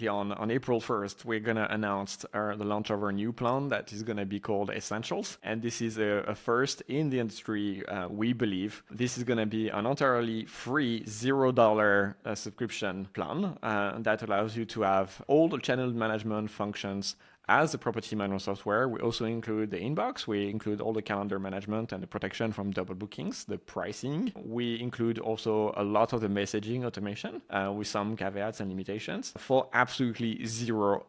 On April 1st, we're going to announce the launch of our new plan that is going to be called Essentials. And this is a first in the industry, we believe. This is going to be an entirely free $0 subscription plan that allows you to have all the channel management functions as a property management software. We also include the inbox. We include all the calendar management and the protection from double bookings, the pricing. We include also a lot of the messaging automation with some caveats and limitations for absolutely $0.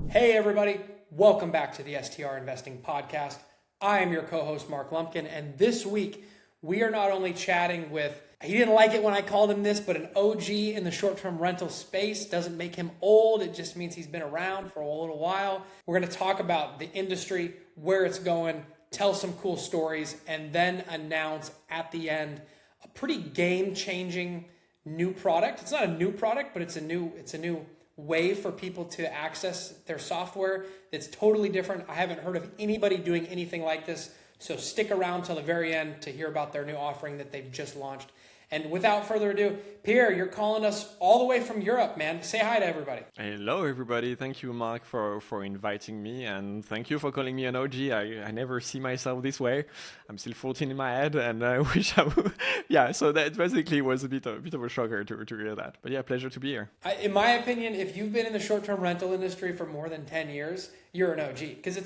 Hey everybody, welcome back to the STR Investing Podcast. I am your co-host Mark Lumpkin, and this week we are not only chatting with, he didn't like it when I called him this, but an OG in the short-term rental space. Doesn't make him old, it just means he's been around for a little while. We're going to talk about the industry, where it's going, tell some cool stories, and then announce at the end a pretty game-changing new product. It's not a new product, but it's a new way for people to access their software that's totally different. I haven't heard of anybody doing anything like this, so stick around till the very end to hear about their new offering that they've just launched. And without further ado, Pierre, you're calling us all the way from Europe, man. Say hi to everybody. Hello, everybody. Thank you, Mark, for inviting me. And thank you for calling me an OG. I never see myself this way. I'm still 14 in my head, and I wish I would. Yeah, so that basically was a bit of a shocker to hear that. But yeah, pleasure to be here. In my opinion, if you've been in the short-term rental industry for more than 10 years, you're an OG. Because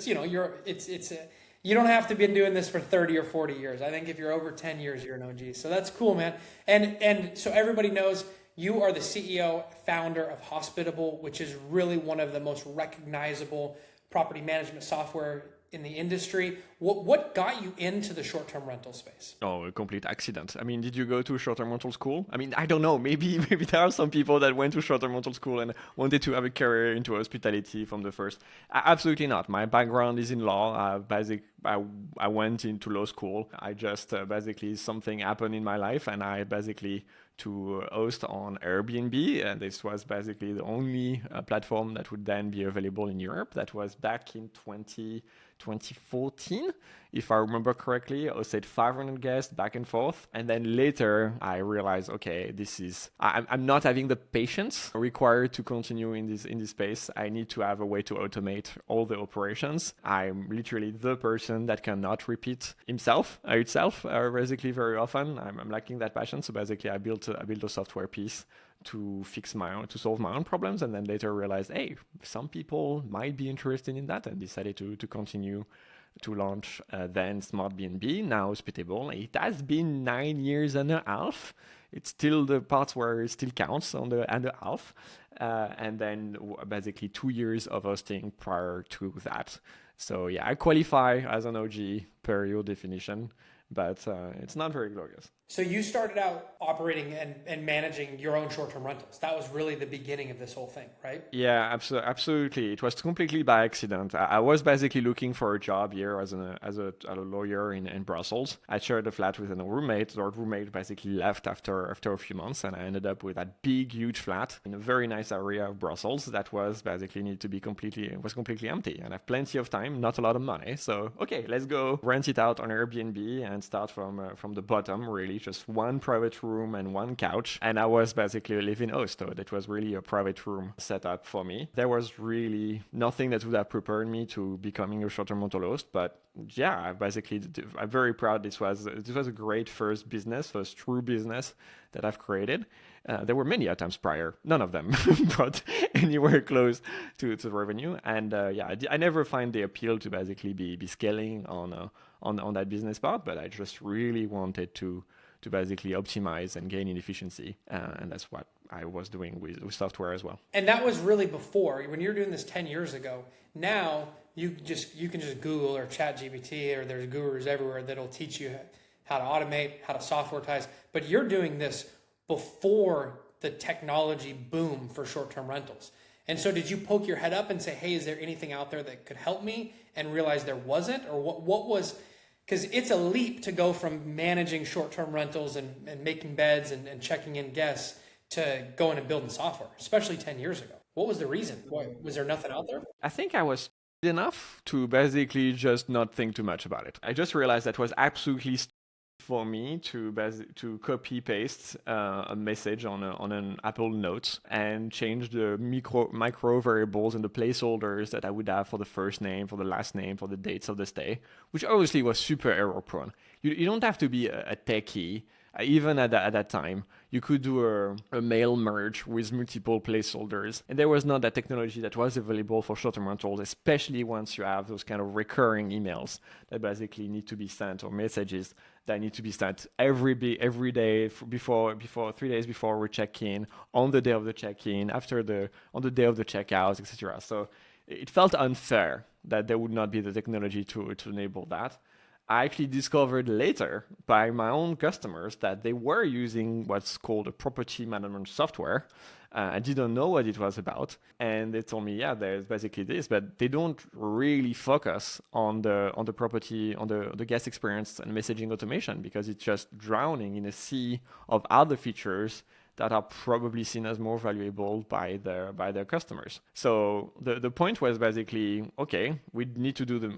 you don't have to be doing this for 30 or 40 years. I think if you're over 10 years, you're an OG. So that's cool, man. And so everybody knows you are the CEO, founder of Hospitable, which is really one of the most recognizable property management software in the industry. What got you into the short-term rental space? Oh, a complete accident. I mean, did you go to short-term rental school? I mean, I don't know. Maybe there are some people that went to short-term rental school and wanted to have a career into hospitality from the first. Absolutely not. My background is in law. I went into law school. I just basically something happened in my life, and I basically to host on Airbnb, and this was basically the only platform that would then be available in Europe. That was back in 2014, if I remember correctly. I hosted 500 guests back and forth, and then later I realized, okay, I'm not having the patience required to continue in this space. I need to have a way to automate all the operations. I'm literally the person that cannot repeat itself basically very often. I'm lacking that passion, so basically I built a software piece to solve my own problems, and then later realized, hey, some people might be interested in that, and decided to continue to launch then Smart BNB, now Hospitable. It has been 9 years and a half. It's still the parts where it still counts on the and a half, and then basically 2 years of hosting prior to that. So yeah, I qualify as an OG per your definition, but it's not very glorious. So you started out operating and managing your own short-term rentals. That was really the beginning of this whole thing, right? Yeah, absolutely. It was completely by accident. I was basically looking for a job here as a lawyer in Brussels. I shared a flat with a roommate. Our roommate basically left after a few months, and I ended up with that big, huge flat in a very nice area of Brussels that was basically completely empty. And I have plenty of time, not a lot of money. So okay, let's go rent it out on Airbnb and start from the bottom, really. Just one private room and one couch, and I was basically a live-in host. So that was really a private room setup for me. There was really nothing that would have prepared me to becoming a short-term rental host, but yeah, I'm very proud. This was a great first true business that I've created. There were many attempts prior, none of them brought anywhere close to the revenue. And I never find the appeal to basically be scaling on that business part, but I just really wanted to basically optimize and gain in efficiency. And that's what I was doing with software as well. And that was really before, when you were doing this 10 years ago. Now you can just Google or ChatGPT, or there's gurus everywhere that'll teach you how to automate, how to softwaretize. But you're doing this before the technology boom for short-term rentals. And so did you poke your head up and say, hey, is there anything out there that could help me, and realize there wasn't? Or what was, because it's a leap to go from managing short-term rentals and making beds and checking in guests to going and building software, especially 10 years ago. What was the reason? Was there nothing out there? I think I was enough to basically just not think too much about it. I just realized that was absolutely for me to copy paste a message on an Apple Note and change the micro variables and the placeholders that I would have for the first name, for the last name, for the dates of the stay, which obviously was super error prone. You don't have to be a techie. Even at that time, you could do a mail merge with multiple placeholders. And there was not that technology that was available for short-term rentals, especially once you have those kind of recurring emails that basically need to be sent, or messages that need to be sent every day before 3 days before we check in, on the day of the check-in, on the day of the checkout, etc. So it felt unfair that there would not be the technology to enable that. I actually discovered later by my own customers that they were using what's called a property management software. I didn't know what it was about. And they told me, yeah, there's basically this, but they don't really focus on the property, on the guest experience and messaging automation, because it's just drowning in a sea of other features that are probably seen as more valuable by their customers. So the point was basically, okay, I need to do the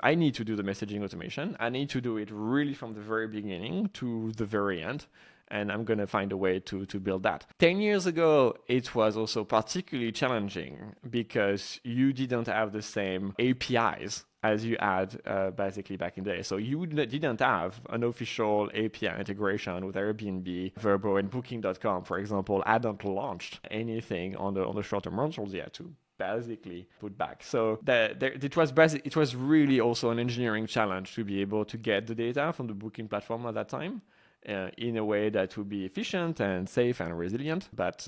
messaging automation. I need to do it really from the very beginning to the very end. And I'm going to find a way to build that. 10 years ago, it was also particularly challenging because you didn't have the same APIs as you had basically back in the day. So you didn't have an official API integration with Airbnb, Vrbo, and Booking.com, for example. Hadn't launched anything on the short-term rentals yet to basically put back. So it was really also an engineering challenge to be able to get the data from the Booking platform at that time. In a way that would be efficient and safe and resilient. But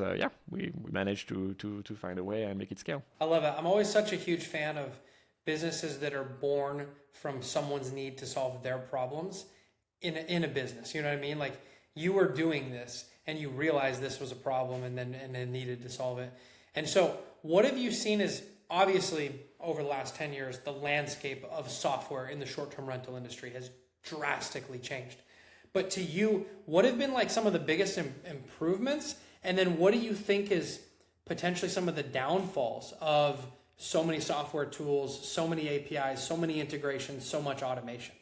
we managed to find a way and make it scale. I love it. I'm always such a huge fan of businesses that are born from someone's need to solve their problems in a business. You know what I mean? Like, you were doing this and you realized this was a problem and then needed to solve it. And so what have you seen as, obviously, over the last 10 years, the landscape of software in the short-term rental industry has drastically changed. But to you, what have been like some of the biggest improvements? And then what do you think is potentially some of the downfalls of so many software tools, so many APIs, so many integrations, so much automation?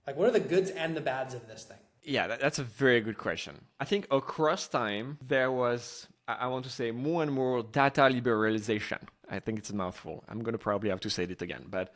Like, what are the goods and the bads of this thing? Yeah, that's a very good question. I think across time, there was, I want to say, more and more data liberalization. I think it's a mouthful. I'm going to probably have to say it again. But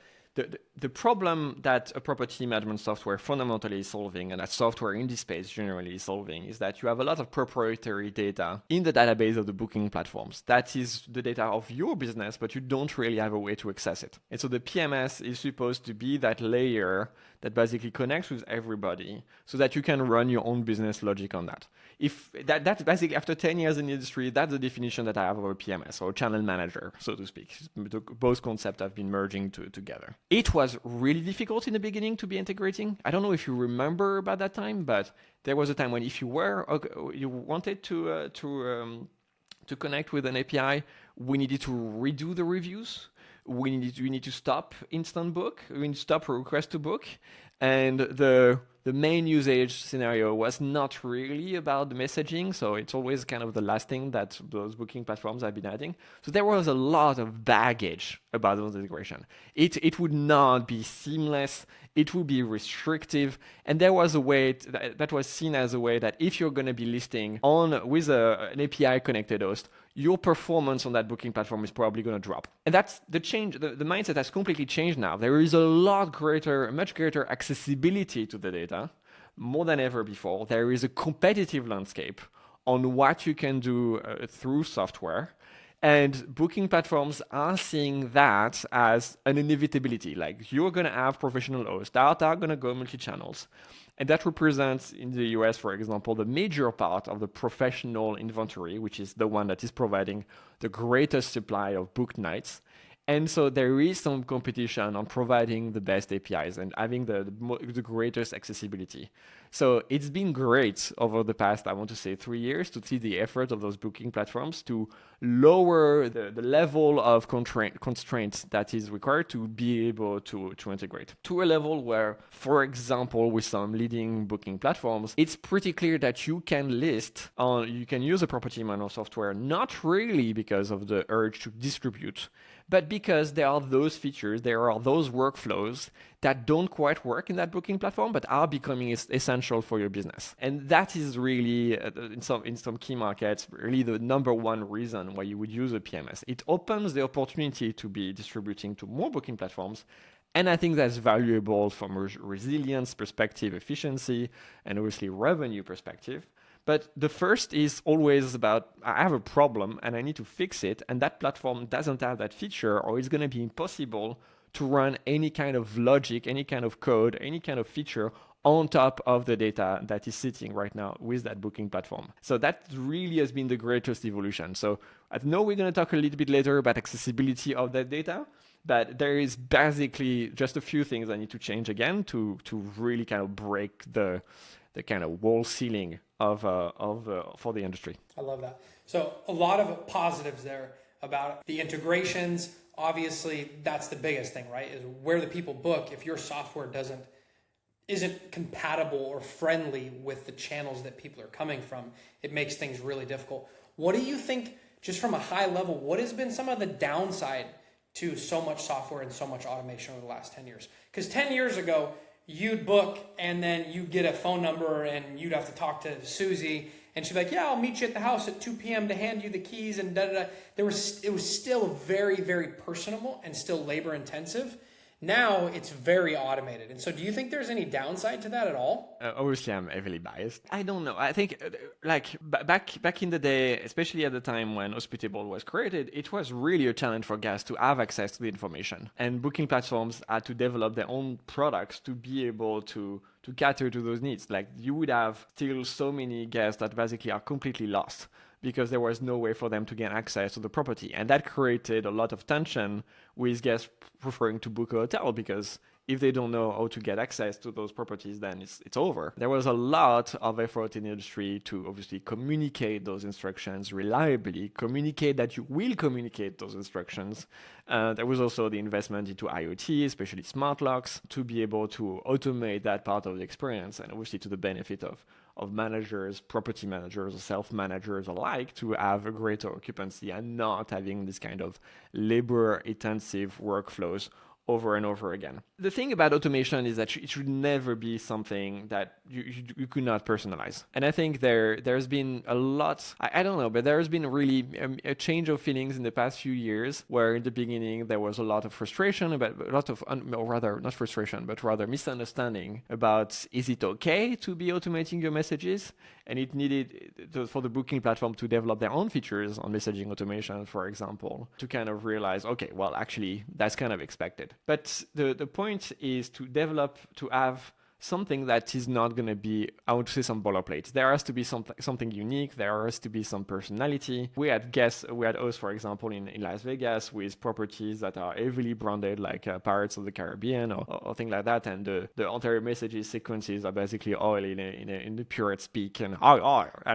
the problem that a property management software fundamentally is solving, and that software in this space generally is solving, is that you have a lot of proprietary data in the database of the booking platforms. That is the data of your business, but you don't really have a way to access it. And so the PMS is supposed to be that layer that basically connects with everybody so that you can run your own business logic on that. If that's basically, after 10 years in the industry, that's the definition that I have of a PMS, or channel manager, so to speak. Both concepts have been merging together. It was really difficult in the beginning to be integrating. I don't know if you remember about that time, but there was a time when if you wanted to connect with an API, we needed to redo the reviews. We need to stop instant book. We need to stop request to book. And the main usage scenario was not really about the messaging, so it's always kind of the last thing that those booking platforms have been adding. So there was a lot of baggage about those integration. It would not be seamless. It would be restrictive, and there was a way that was seen as a way that if you're going to be listing with an API connected host, your performance on that booking platform is probably going to drop. And that's the change. The mindset has completely changed now. There is a much greater accessibility to the data, more than ever before. There is a competitive landscape on what you can do through software. And booking platforms are seeing that as an inevitability. Like, you're going to have professional hosts that are going to go multi-channels. And that represents, in the US, for example, the major part of the professional inventory, which is the one that is providing the greatest supply of booked nights. And so there is some competition on providing the best APIs and having the greatest accessibility. So it's been great over the past, I want to say, 3 years to see the effort of those booking platforms to lower the level of constraints that is required to be able to integrate to a level where, for example, with some leading booking platforms, it's pretty clear that you can use a property management software, not really because of the urge to distribute, but because there are those features, there are those workflows that don't quite work in that booking platform, but are becoming essential for your business. And that is really, in some key markets, really the number one reason why you would use a PMS. It opens the opportunity to be distributing to more booking platforms. And I think that's valuable from a resilience perspective, efficiency, and obviously revenue perspective. But the first is always about, I have a problem and I need to fix it, and that platform doesn't have that feature, or it's going to be impossible to run any kind of logic, any kind of code, any kind of feature on top of the data that is sitting right now with that booking platform. So that really has been the greatest evolution. So I know we're going to talk a little bit later about accessibility of that data, but there is basically just a few things I need to change again to really kind of break the kind of wall ceiling for the industry. I love that. So a lot of positives there about the integrations. Obviously, that's the biggest thing, right? Is where the people book. If your software isn't compatible or friendly with the channels that people are coming from, it makes things really difficult. What do you think, just from a high level, what has been some of the downside to so much software and so much automation over the last 10 years? Because 10 years ago, you'd book and then you'd get a phone number and you'd have to talk to Susie and she'd be like, yeah, I'll meet you at the house at 2 p.m. to hand you the keys and da-da-da. It was still very, very personable and still labor intensive. Now it's very automated. And so do you think there's any downside to that at all? Obviously, I'm heavily biased. I don't know. I think back in the day, especially at the time when Hospitable was created, it was really a challenge for guests to have access to the information. And booking platforms had to develop their own products to be able to cater to those needs. Like you would have still so many guests that basically are completely lost because there was no way for them to get access to the property. And that created a lot of tension with guests preferring to book a hotel, because if they don't know how to get access to those properties, then it's over. There was a lot of effort in the industry to obviously communicate those instructions reliably, communicate that you will communicate those instructions. There was also the investment into IoT, especially smart locks, to be able to automate that part of the experience, and obviously to the benefit of managers, property managers, self-managers alike, to have a greater occupancy and not having this kind of labor-intensive workflows over and over again. The thing about automation is that it should never be something that you could not personalize. And I think there's been a lot, I don't know, but there's been really a change of feelings in the past few years, where in the beginning there was a lot of frustration about not frustration, but rather misunderstanding about, is it okay to be automating your messages? And it needed for the booking platform to develop their own features on messaging automation, for example, to kind of realize, okay, well, actually, that's kind of expected. But the point is to have something that is not going to be, I would say, some boilerplate. There has to be something unique. There has to be some personality. We had hosts, for example, in Las Vegas with properties that are heavily branded, like Pirates of the Caribbean or things like that. And the entire messages sequences are basically all in the pirate speak and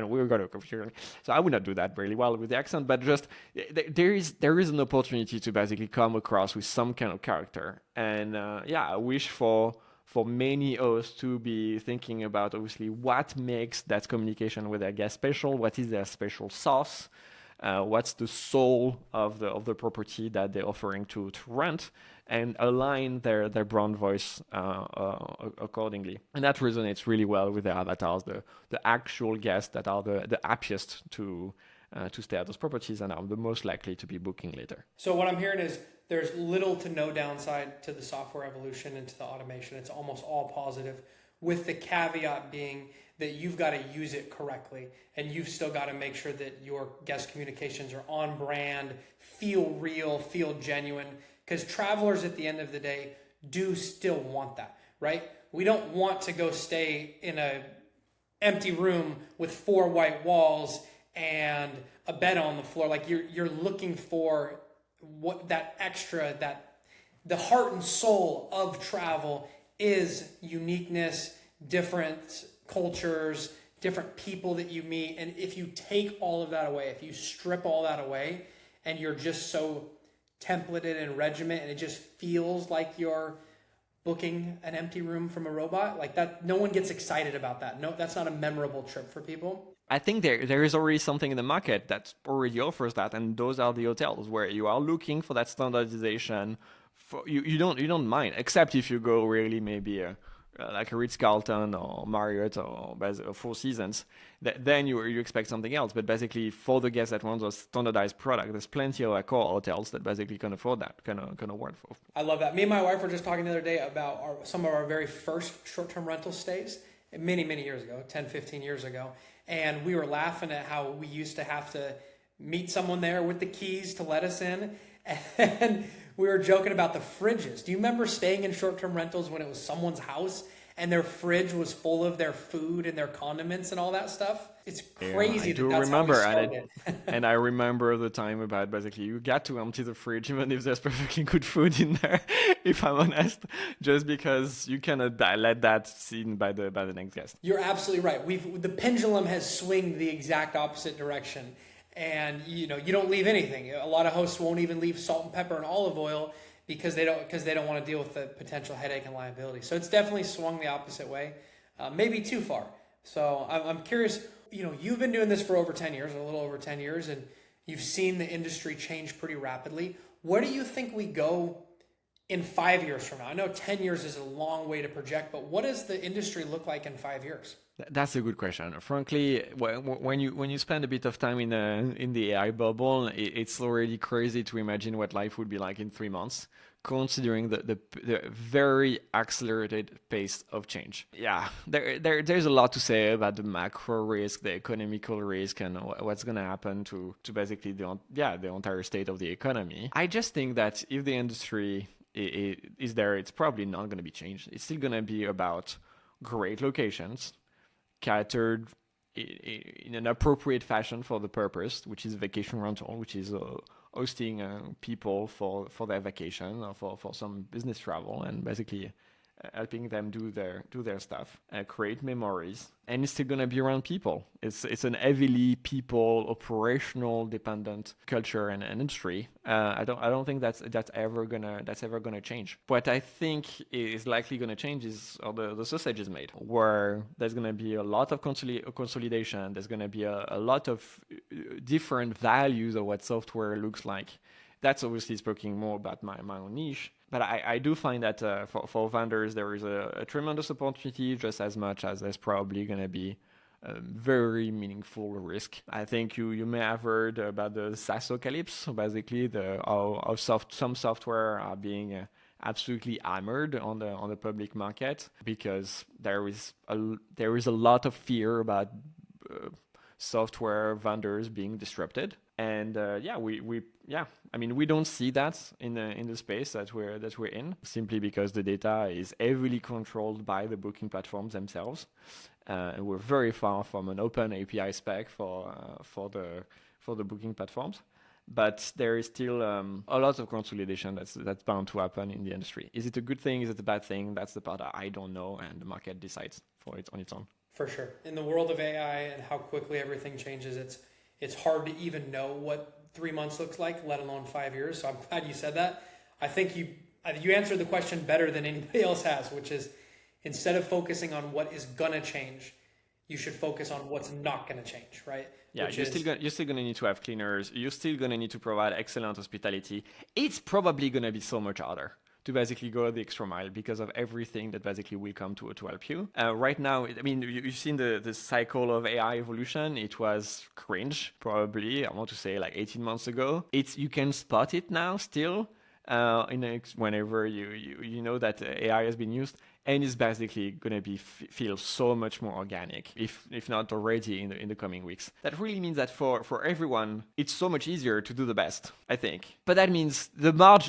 we're going to computer. So I would not do that really well with the accent, but just there is an opportunity to basically come across with some kind of character. And I wish for many hosts to be thinking about, obviously, what makes that communication with their guests special, what is their special sauce, what's the soul of the property that they're offering to rent, and align their brand voice accordingly. And that resonates really well with their avatars, the actual guests that are the happiest to stay at those properties and are the most likely to be booking later. So what I'm hearing is there's little to no downside to the software evolution and to the automation. It's almost all positive, with the caveat being that you've got to use it correctly, and you've still got to make sure that your guest communications are on brand, feel real, feel genuine, because travelers at the end of the day do still want that, right? We don't want to go stay in a empty room with 4 white walls and a bed on the floor. Like you're looking for what that extra, that the heart and soul of travel is uniqueness, different cultures, different people that you meet. And if you take all of that away, if you strip all that away, and you're just so templated and regiment, and it just feels like you're booking an empty room from a robot? Like that, no one gets excited about that. No, that's not a memorable trip for people. I think there is already something in the market that already offers that, and those are the hotels where you are looking for that standardization. You don't mind, except if you go really maybe like a Ritz-Carlton or Marriott or Four Seasons, then you expect something else. But basically, for the guests that want a standardized product, there's plenty of core hotels that basically can afford that, can work for. I love that. Me and my wife were just talking the other day about some of our very first short-term rental stays many, many years ago, 10, 15 years ago. And we were laughing at how we used to have to meet someone there with the keys to let us in. And we were joking about the fridges. Do you remember staying in short-term rentals when it was someone's house and their fridge was full of their food and their condiments and all that stuff? It's crazy. I do remember, and I remember the time about basically you got to empty the fridge even if there's perfectly good food in there. If I'm honest, just because you cannot let that seen by the next guest. You're absolutely right. The pendulum has swung the exact opposite direction, and you don't leave anything. A lot of hosts won't even leave salt and pepper and olive oil because they don't want to deal with the potential headache and liability. So it's definitely swung the opposite way, maybe too far. So I'm curious. You've been doing this for over 10 years, a little over 10 years, and you've seen the industry change pretty rapidly. Where do you think we go in 5 years from now? I know 10 years is a long way to project, but what does the industry look like in 5 years? That's a good question. Frankly, when you spend a bit of time in the AI bubble, it's already crazy to imagine what life would be like in 3 months, considering the very accelerated pace of change. Yeah, there's a lot to say about the macro risk, the economical risk, and what's going to happen to basically the entire state of the economy. I just think that if the industry is there, it's probably not going to be changed. It's still going to be about great locations, catered in an appropriate fashion for the purpose, which is vacation rental, which is hosting people for their vacation or for some business travel, and basically helping them do their stuff, create memories, and it's still gonna be around people. It's an heavily people, operational dependent culture and industry. I don't think that's ever gonna change. What I think is likely gonna change is how the sausage is made, where there's gonna be a lot of consolidation. There's gonna be a lot of different values of what software looks like. That's obviously speaking more about my own niche. But I do find that for vendors, there is a tremendous opportunity just as much as there's probably going to be a very meaningful risk. I think you may have heard about the SaaSocalypse, so basically some software are being absolutely hammered on the public market because there is a lot of fear about software vendors being disrupted. And we don't see that in the space that we're in, simply because the data is heavily controlled by the booking platforms themselves. And we're very far from an open API spec for the booking platforms. But there is still a lot of consolidation that's bound to happen in the industry. Is it a good thing? Is it a bad thing? That's the part I don't know, and the market decides for it on its own. For sure. In the world of AI and how quickly everything changes, it's hard to even know what 3 months looks like, let alone 5 years. So I'm glad you said that. I think you answered the question better than anybody else has, which is instead of focusing on what is gonna change, you should focus on what's not gonna change, right? Yeah, you're still gonna need to have cleaners. You're still gonna need to provide excellent hospitality. It's probably gonna be so much harder to basically go the extra mile because of everything that basically will come to help you. Right now, I mean, you've seen the cycle of AI evolution. It was cringe, probably, I want to say like 18 months ago. You can spot it now still whenever you know that AI has been used. And it's basically going to feel so much more organic, if not already in the coming weeks. That really means that for everyone, it's so much easier to do the best, I think. But that means the bar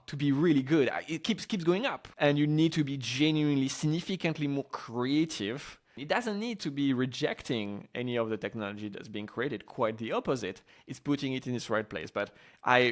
to be really good, it keeps going up. And you need to be genuinely, significantly more creative. It doesn't need to be rejecting any of the technology that's being created. Quite the opposite. It's putting it in its right place. But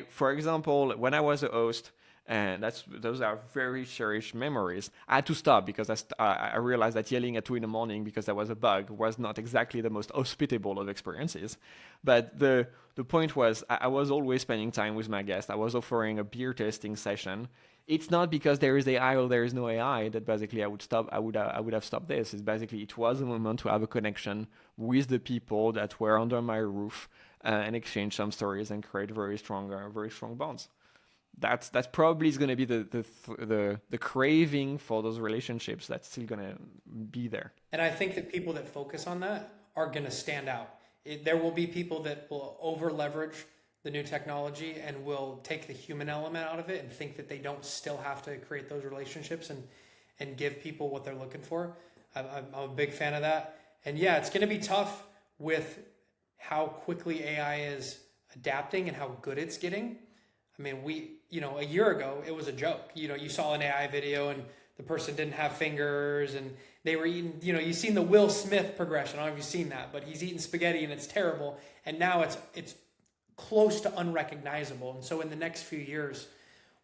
for example, when I was a host, and those are very cherished memories. I had to stop because I realized that yelling at 2 a.m. because there was a bug was not exactly the most hospitable of experiences. But the point was, I was always spending time with my guests. I was offering a beer tasting session. it's not because there is AI or there is no AI that basically I would have stopped this. It's basically, it was a moment to have a connection with the people that were under my roof, and exchange some stories and create very strong bonds. That's probably is going to be the craving for those relationships that's still going to be there. And I think that people that focus on that are going to stand out. There will be people that will over leverage the new technology and will take the human element out of it and think that they don't still have to create those relationships and give people what they're looking for. I'm a big fan of that. And yeah, it's going to be tough with how quickly AI is adapting and how good it's getting. I mean, a year ago, it was a joke. You saw an AI video and the person didn't have fingers and they were eating, you've seen the Will Smith progression. I don't know if you've seen that, but he's eating spaghetti and it's terrible. And now it's close to unrecognizable. And so in the next few years,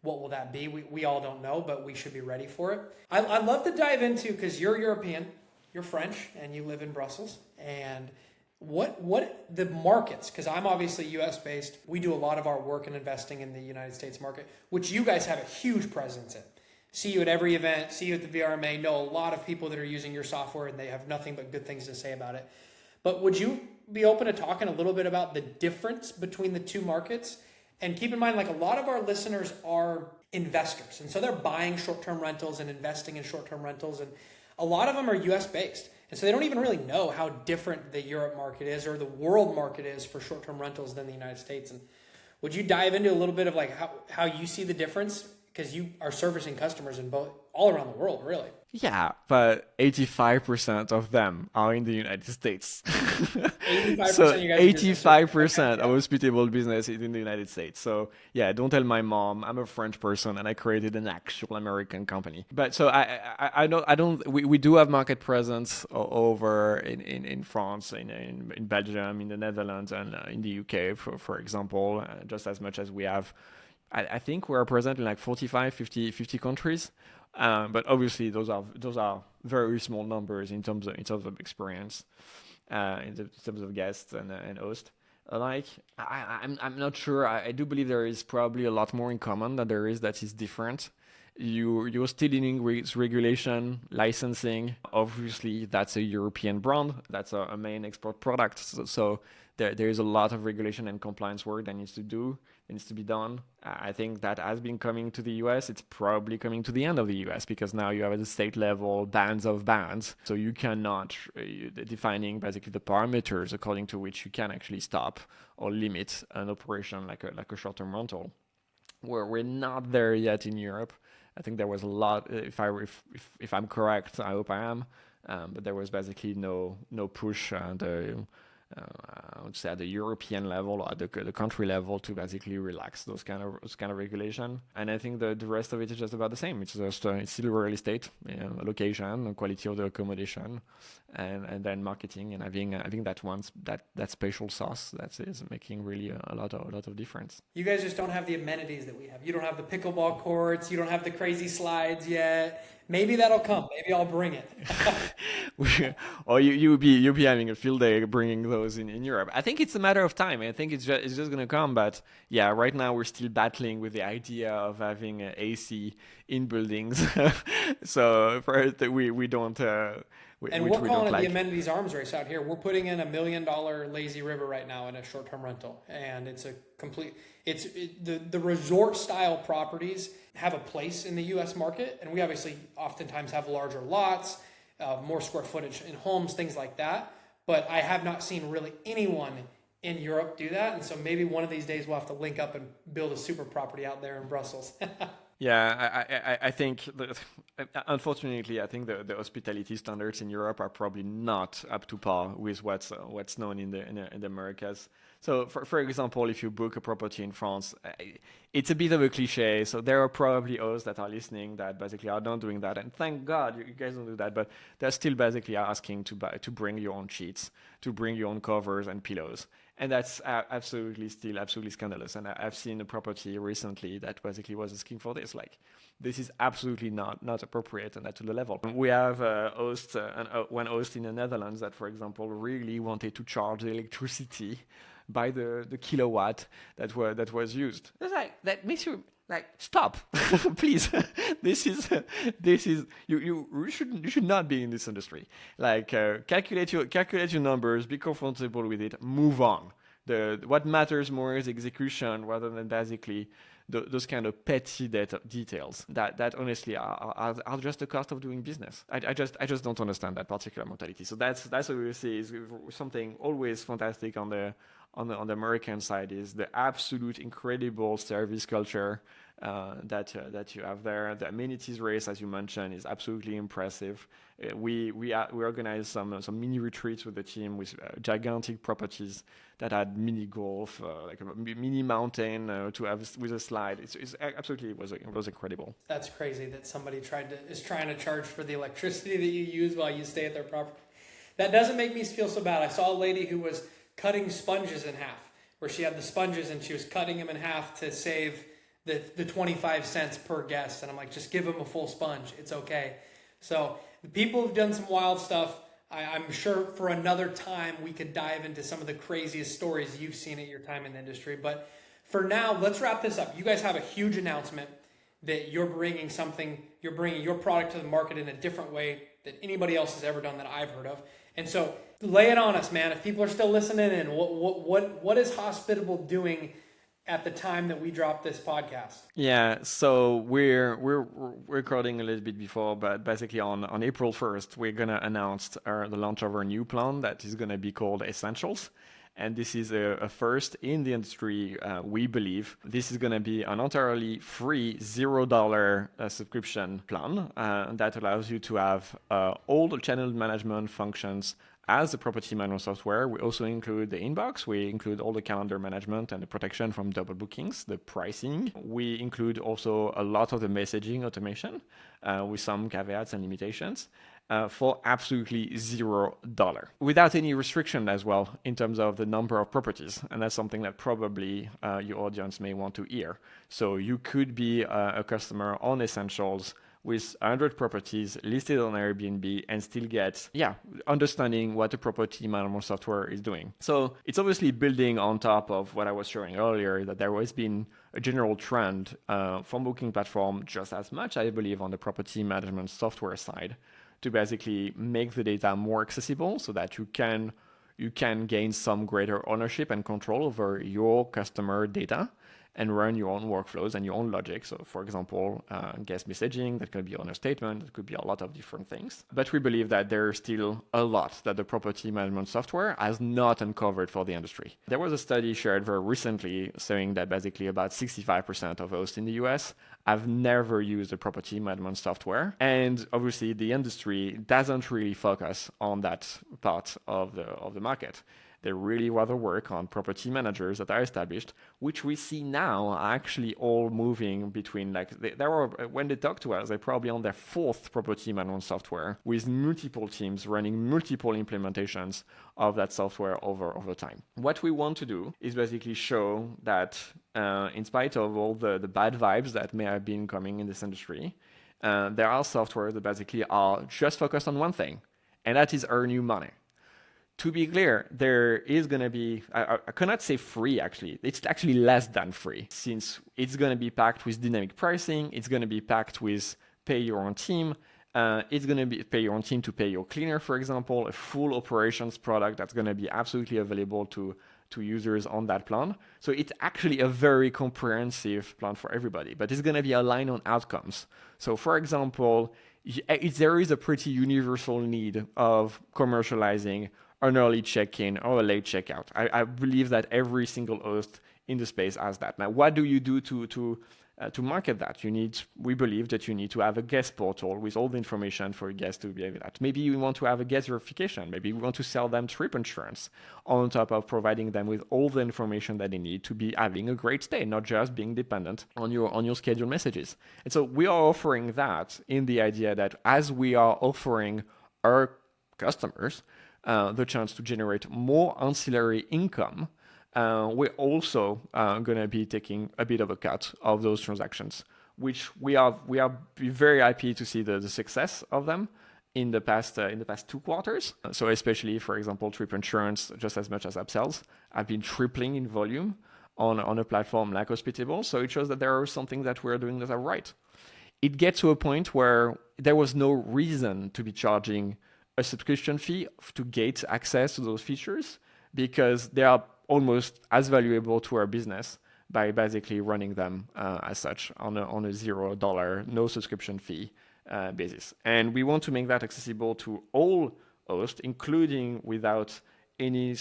what will that be? We all don't know, but we should be ready for it. I'd love to dive into, because you're European, you're French, and you live in Brussels. And what the markets, because I'm obviously US based, we do a lot of our work and investing in the United States market, which you guys have a huge presence in. See you at every event, see you at the VRMA, know a lot of people that are using your software and they have nothing but good things to say about it. But would you be open to talking a little bit about the difference between the two markets? And keep in mind, like, a lot of our listeners are investors. And so they're buying short-term rentals and investing in short-term rentals. And a lot of them are US based. And so they don't even really know how different the Europe market is or the world market is for short-term rentals than the United States. And would you dive into a little bit of like how you see the difference? Because you are servicing customers in all around the world, really. Yeah, but 85% of them are in the United States. 85% so of you guys 85% of hospitable business is in the United States. So yeah, don't tell my mom I'm a French person and I created an actual American company. But so we do have market presence over in France, in Belgium, in the Netherlands, and in the UK, for example, just as much as we have. I think we're present in like 45, 50 countries. But obviously those are very small numbers in terms of experience, in terms of guests and hosts. I'm not sure. I do believe there is probably a lot more in common than there is that is different. You're still dealing with regulation, licensing. Obviously, that's a European brand. That's a main export product. So there is a lot of regulation and compliance work that needs to be done. I think that has been coming to the US. It's probably coming to the end of the US because now you have at the state level bans of bans. So you cannot defining basically the parameters according to which you can actually stop or limit an operation like a short-term rental. We're not there yet in Europe. I think there was a lot. If I'm correct, I hope I am. But there was basically no push I would say at the European level or at the country level to basically relax those kind of regulation. And I think the rest of it is just about the same. It's just it's still real estate, location, quality of the accommodation, and then marketing and having that special sauce that is making really a lot of difference. You guys just don't have the amenities that we have. You don't have the pickleball courts. You don't have the crazy slides yet. Maybe that'll come. Maybe I'll bring it. Or you'll be having a field day bringing those in Europe. I think it's a matter of time. I think it's just going to come. But yeah, right now we're still battling with the idea of having AC in buildings. So first we don't. And we're calling it the amenities arms race out here. We're putting in $1 million lazy river right now in a short-term rental, and it's a complete. The resort style properties have a place in the U.S. market, and we obviously oftentimes have larger lots, more square footage in homes, things like that. But I have not seen really anyone in Europe do that, and so maybe one of these days we'll have to link up and build a super property out there in Brussels. Yeah, I think, unfortunately, I think the hospitality standards in Europe are probably not up to par with what's known in the Americas. So, for example, if you book a property in France, it's a bit of a cliche. So there are probably hosts that are listening that basically are not doing that, and thank God you guys don't do that. But they're still basically asking to bring your own sheets, to bring your own covers and pillows. And that's absolutely scandalous. And I've seen a property recently that basically was asking for this. Like, this is absolutely not appropriate, and that's to the level. We have one host in the Netherlands that, for example, really wanted to charge the electricity by the kilowatt that was used. It's like, that makes you Like, stop, please. This is you should not be in this industry. Like, calculate your numbers, be comfortable with it, move on. What matters more is execution rather than basically those kind of petty details that honestly are just the cost of doing business. I just don't understand that particular mentality. So that's what we see is something always fantastic on the American side is the absolute incredible service culture that you have there. The amenities race, as you mentioned, is absolutely impressive. We organized some mini retreats with the team with gigantic properties that had mini golf, like a mini mountain to have with a slide. It's absolutely it was incredible. That's crazy that somebody is trying to charge for the electricity that you use while you stay at their property. That doesn't make me feel so bad. I saw a lady who was cutting sponges in half, where she had the sponges and she was cutting them in half to save the 25 cents per guest. And I'm like, just give them a full sponge. It's okay. So the people who've done some wild stuff, I'm sure for another time we could dive into some of the craziest stories you've seen at your time in the industry. But for now, let's wrap this up. You guys have a huge announcement that you're bringing your product to the market in a different way that anybody else has ever done that I've heard of. And so lay it on us, man. If people are still listening in, what is Hospitable doing at the time that we drop this podcast? Yeah, so we're recording a little bit before, but basically on April 1st, we're gonna announce the launch of our new plan that is gonna be called Essentials. And this is a first in the industry, we believe. This is going to be an entirely free $0 subscription plan that allows you to have all the channel management functions as the property management software. We also include the inbox. We include all the calendar management and the protection from double bookings, the pricing. We include also a lot of the messaging automation with some caveats and limitations. For absolutely $0 without any restriction as well in terms of the number of properties. And that's something that probably your audience may want to hear. So you could be a customer on Essentials with 100 properties listed on Airbnb and still get, understanding what the property management software is doing. So it's obviously building on top of what I was showing earlier, that there has been a general trend from booking platform just as much, I believe, on the property management software side, to basically make the data more accessible so that you can gain some greater ownership and control over your customer data and run your own workflows and your own logic. So for example, guest messaging, that could be owner statement, that could be a lot of different things. But we believe that there's still a lot that the property management software has not uncovered for the industry. There was a study shared very recently saying that basically about 65% of hosts in the US have never used a property management software. And obviously the industry doesn't really focus on that part of the market. They really rather work on property managers that are established, which we see now are actually all moving between, like, when they talk to us, they're probably on their fourth property management software with multiple teams running multiple implementations of that software over time. What we want to do is basically show that in spite of all the bad vibes that may have been coming in this industry, there are softwares that basically are just focused on one thing, and that is earn you money. To be clear, there is going to be, I cannot say free actually, it's actually less than free, since it's going to be packed with dynamic pricing, it's going to be packed with pay your own team, it's going to be pay your own team to pay your cleaner, for example, a full operations product that's going to be absolutely available to users on that plan. So it's actually a very comprehensive plan for everybody, but it's going to be aligned on outcomes. So for example, there is a pretty universal need of commercializing an early check-in or a late checkout. I believe that every single host in the space has that. Now, what do you do to market that? We believe that you need to have a guest portal with all the information for a guest to be able to that. Maybe you want to have a guest verification. Maybe you want to sell them trip insurance on top of providing them with all the information that they need to be having a great stay, not just being dependent on your scheduled messages. And so we are offering that in the idea that as we are offering our customers the chance to generate more ancillary income, we're also going to be taking a bit of a cut of those transactions, which we are very happy to see the success of them in the past 2 quarters. So especially, for example, trip insurance, just as much as upsells, have been tripling in volume on a platform like Hospitable. So it shows that there are something that we're doing that are right. It gets to a point where there was no reason to be charging a subscription fee to get access to those features, because they are almost as valuable to our business by basically running them as such on a $0, no subscription fee basis. And we want to make that accessible to all hosts, including without any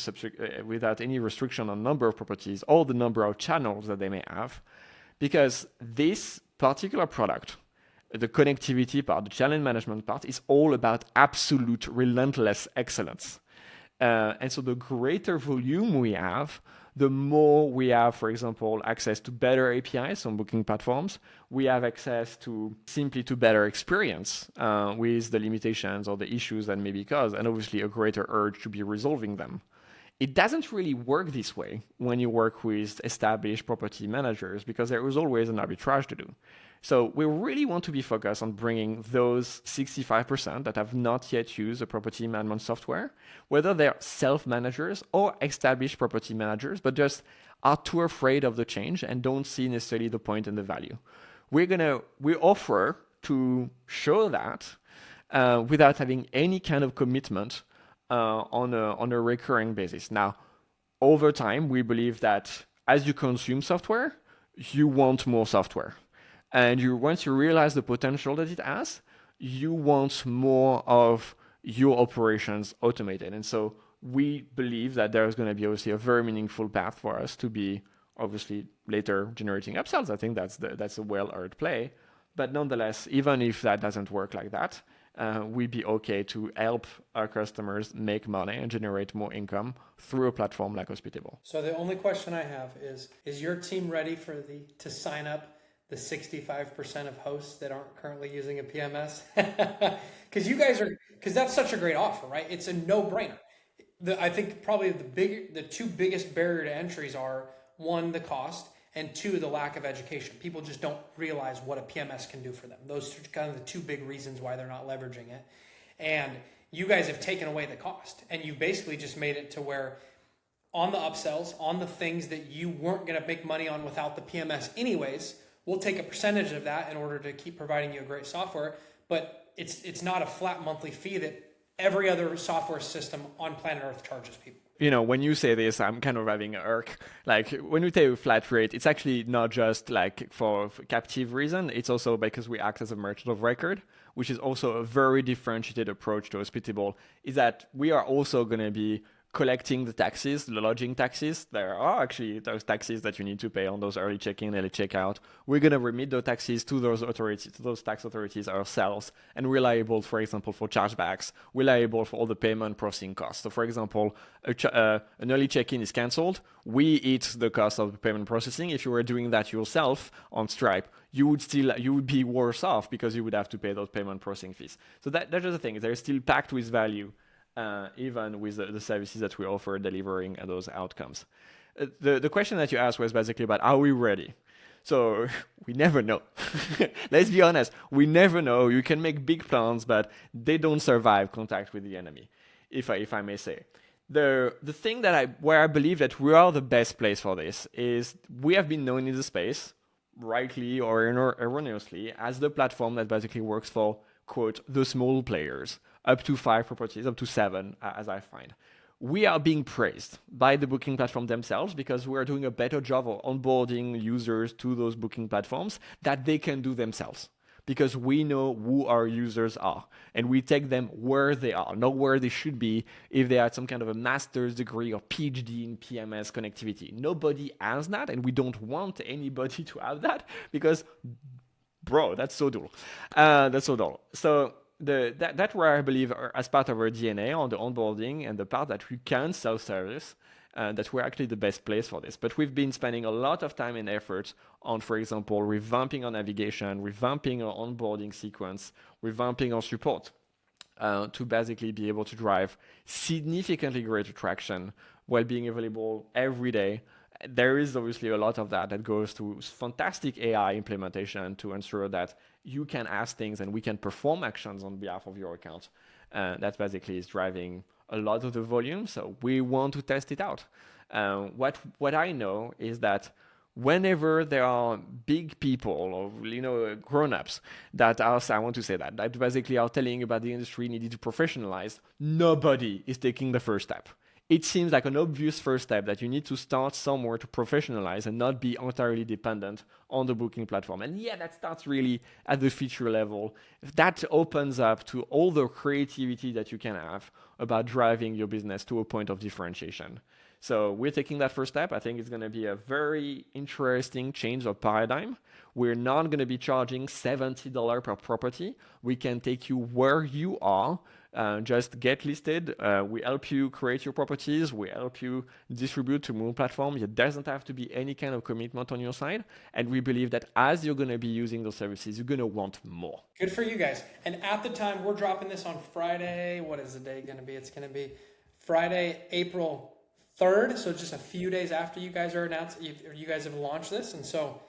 restriction on number of properties or the number of channels that they may have, because this particular product, the connectivity part, the channel management part, is all about absolute relentless excellence. And so the greater volume we have, the more we have, for example, access to better APIs on booking platforms. We have access to better experience with the limitations or the issues that may be caused, and obviously a greater urge to be resolving them. It doesn't really work this way when you work with established property managers, because there is always an arbitrage to do. So we really want to be focused on bringing those 65% that have not yet used a property management software, whether they're self-managers or established property managers, but just are too afraid of the change and don't see necessarily the point and the value. We offer to show that without having any kind of commitment on a recurring basis. Now, over time, we believe that as you consume software, you want more software. And once you realize the potential that it has, you want more of your operations automated. And so we believe that there is going to be obviously a very meaningful path for us to be obviously later generating upsells. I think that's a well-earned play. But nonetheless, even if that doesn't work like that, we'd be okay to help our customers make money and generate more income through a platform like Hospitable. So the only question I have is your team ready to sign up the 65% of hosts that aren't currently using a PMS? Because that's such a great offer, right? It's a no-brainer. I think probably the two biggest barrier to entries are, one, the cost, and two, the lack of education. People just don't realize what a PMS can do for them. Those are kind of the two big reasons why they're not leveraging it. And you guys have taken away the cost, and you've basically just made it to where on the upsells, on the things that you weren't going to make money on without the PMS anyways, we'll take a percentage of that in order to keep providing you a great software, but it's not a flat monthly fee that every other software system on planet Earth charges people. You know, when you say this, I'm kind of having an irk. Like, when we take a flat rate, it's actually not just like for captive reason. It's also because we act as a merchant of record, which is also a very differentiated approach to Hospitable, is that we are also going to be collecting the taxes, the lodging taxes. There are actually those taxes that you need to pay on those early check-in, early check-out. We're going to remit those taxes to those authorities, to those tax authorities ourselves, and we're liable, for example, for chargebacks. We're liable for all the payment processing costs. So, for example, an early check-in is canceled. We eat the cost of the payment processing. If you were doing that yourself on Stripe, you would be worse off because you would have to pay those payment processing fees. So that's just the thing. They're still packed with value. Even with the services that we offer delivering those outcomes. The question that you asked was basically about, are we ready? So we never know. Let's be honest, we never know. You can make big plans, but they don't survive contact with the enemy, if I may say. The thing where I believe that we are the best place for this is we have been known in the space, rightly or erroneously, as the platform that basically works for, quote, the small players, up to 5 properties, up to 7, as I find. We are being praised by the booking platform themselves because we are doing a better job of onboarding users to those booking platforms that they can do themselves, because we know who our users are and we take them where they are, not where they should be if they had some kind of a master's degree or PhD in PMS connectivity. Nobody has that, and we don't want anybody to have that because, bro, that's so dull. So that's where I believe, as part of our DNA on the onboarding and the part that we can self-service, that we're actually the best place for this. But we've been spending a lot of time and effort on, for example, revamping our navigation, revamping our onboarding sequence, revamping our support to basically be able to drive significantly greater traction while being available every day. There is obviously a lot of that goes to fantastic AI implementation to ensure that you can ask things and we can perform actions on behalf of your account. That basically is driving a lot of the volume, so we want to test it out. What I know is that whenever there are big people or grown-ups that are, I want to say that basically are telling about the industry needed to professionalize, nobody is taking the first step. It seems like an obvious first step that you need to start somewhere to professionalize and not be entirely dependent on the booking platform. And yeah, that starts really at the feature level. That opens up to all the creativity that you can have about driving your business to a point of differentiation. So we're taking that first step. I think it's going to be a very interesting change of paradigm. We're not going to be charging $70 per property. We can take you where you are. Just get listed. We help you create your properties. We help you distribute to more platforms. It doesn't have to be any kind of commitment on your side. And we believe that as you're going to be using those services, you're going to want more. Good for you guys. And at the time, we're dropping this on Friday. What is the day going to be? It's going to be Friday, April 3rd. So just a few days after you guys are announced, you guys have launched this. And so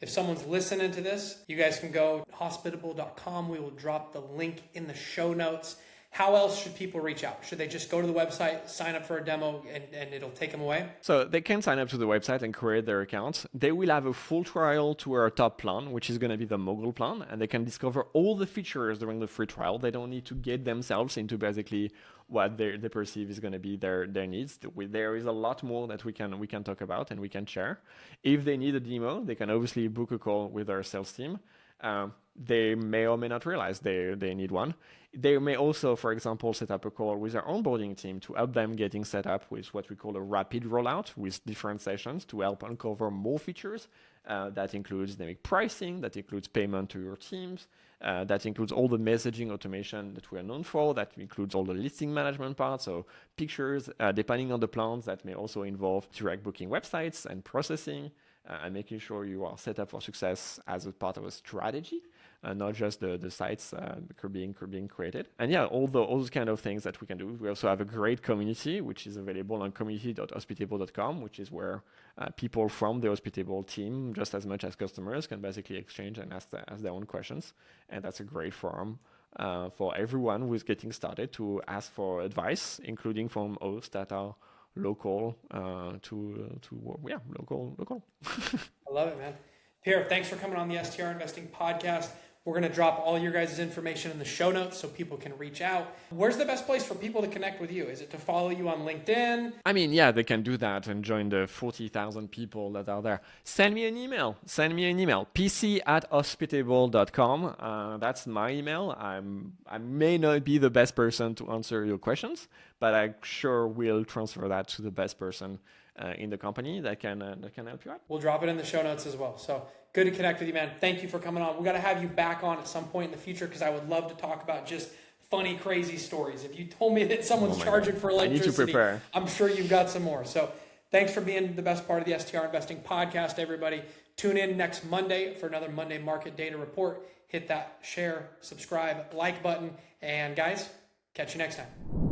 if someone's listening to this, you guys can go to hospitable.com. We will drop the link in the show notes. How else should people reach out? Should they just go to the website, sign up for a demo, and it'll take them away? So they can sign up to the website and create their accounts. They will have a full trial to our top plan, which is going to be the mogul plan, and they can discover all the features during the free trial. They don't need to get themselves into basically what they perceive is going to be their needs. There is a lot more that we can talk about and we can share. If they need a demo, they can obviously book a call with our sales team. They may or may not realize they need one. They may also, for example, set up a call with our onboarding team to help them getting set up with what we call a rapid rollout with different sessions to help uncover more features. That includes dynamic pricing, that includes payment to your teams, that includes all the messaging automation that we are known for, that includes all the listing management part, so pictures, depending on the plans, that may also involve direct booking websites and processing, and making sure you are set up for success as a part of a strategy. Not just the sites being created. And yeah, all those kind of things that we can do. We also have a great community, which is available on community.hospitable.com, which is where people from the Hospitable team, just as much as customers, can basically exchange and ask their own questions. And that's a great forum for everyone who is getting started to ask for advice, including from hosts that are local local. I love it, man. Pierre, thanks for coming on the STR Investing Podcast. We're going to drop all your guys' information in the show notes so people can reach out. Where's the best place for people to connect with you? Is it to follow you on LinkedIn? I mean, yeah, they can do that and join the 40,000 people that are there. Send me an email. pc@hospitable.com. That's my email. I may not be the best person to answer your questions, but I sure will transfer that to the best person in the company that can help you out. We'll drop it in the show notes as well. So good to connect with you, man. Thank you for coming on. We got to have you back on at some point in the future because I would love to talk about just funny, crazy stories. If you told me that someone's charging for electricity, I need to prepare. I'm sure you've got some more. So thanks for being the best part of the STR Investing Podcast, everybody. Tune in next Monday for another Monday Market Data Report. Hit that share, subscribe, like button. And guys, catch you next time.